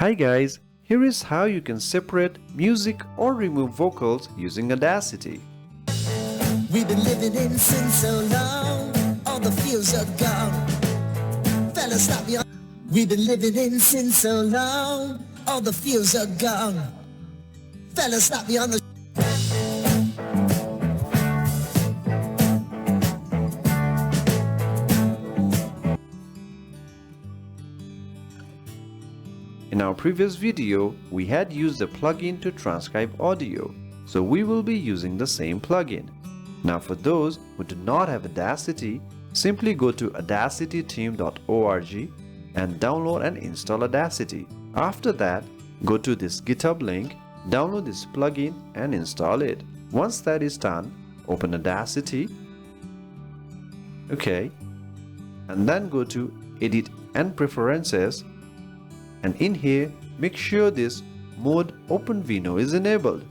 Hi guys, here is how you can separate music or remove vocals using Audacity. We've been living in sin so long, all the feels are gone. Fellas, stop me. We've been living in sin so long, all the feels are gone. Fellas, stop me on the. In our previous video, we had used a plugin to transcribe audio, so we will be using the same plugin. Now for those who do not have Audacity, simply go to audacityteam.org and download and install Audacity. After that, go to this GitHub link, download this plugin and install it. Once that is done, open Audacity. Okay, and then go to Edit and Preferences. And in here, make sure this Mode OpenVino is enabled.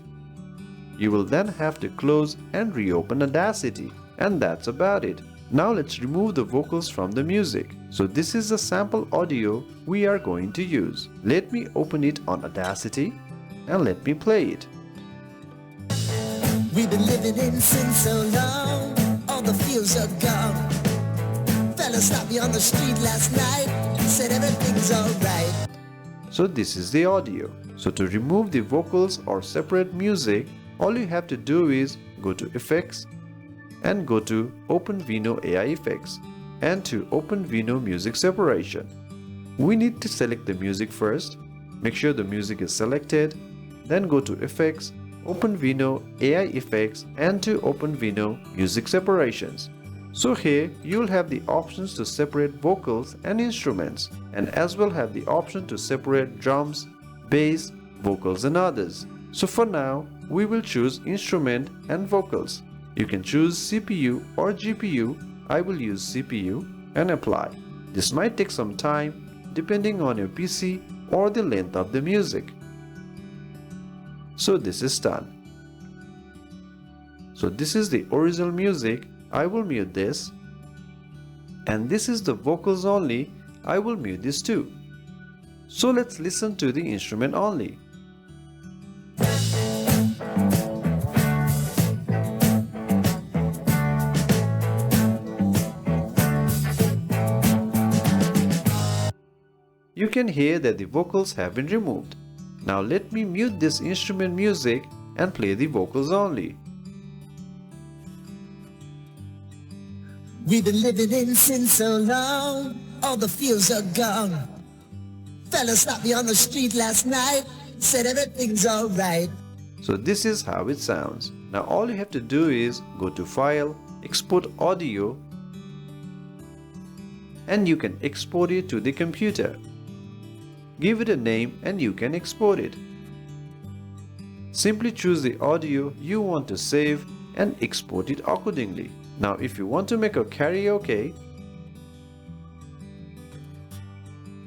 You will then have to close and reopen Audacity. And that's about it. Now let's remove the vocals from the music. So this is the sample audio we are going to use. Let me open it on Audacity and let me play it. We've been living in sin so long, all the feels are gone. Fella stopped me on the street last night, said everything's alright. So this is the audio. So to remove the vocals or separate music, all you have to do is go to Effects and go to OpenVino AI Effects and to OpenVino Music Separation. We need to select the music first. Make sure the music is selected. Then go to Effects, OpenVino AI Effects and to OpenVino Music Separations. So here you will have the options to separate vocals and instruments, and as well have the option to separate drums, bass, vocals and others. So for now, we will choose instrument and vocals. You can choose CPU or GPU. I will use CPU and apply. This might take some time depending on your PC or the length of the music. So this is done. So this is the original music. I will mute this. And this is the vocals only. I will mute this too. So let's listen to the instrument only. You can hear that the vocals have been removed. Now let me mute this instrument music and play the vocals only. We've been living in sin so long, all the feels are gone. Fella stopped me on the street last night, said everything's alright. So this is how it sounds. Now all you have to do is go to File, Export Audio, and you can export it to the computer. Give it a name and you can export it. Simply choose the audio you want to save and export it accordingly. Now if you want to make a karaoke,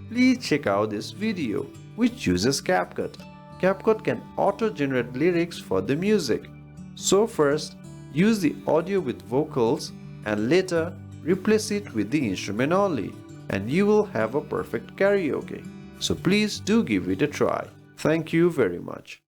please check out this video which uses CapCut. CapCut can auto-generate lyrics for the music. So first, use the audio with vocals and later replace it with the instrument only, and you will have a perfect karaoke. So please do give it a try. Thank you very much.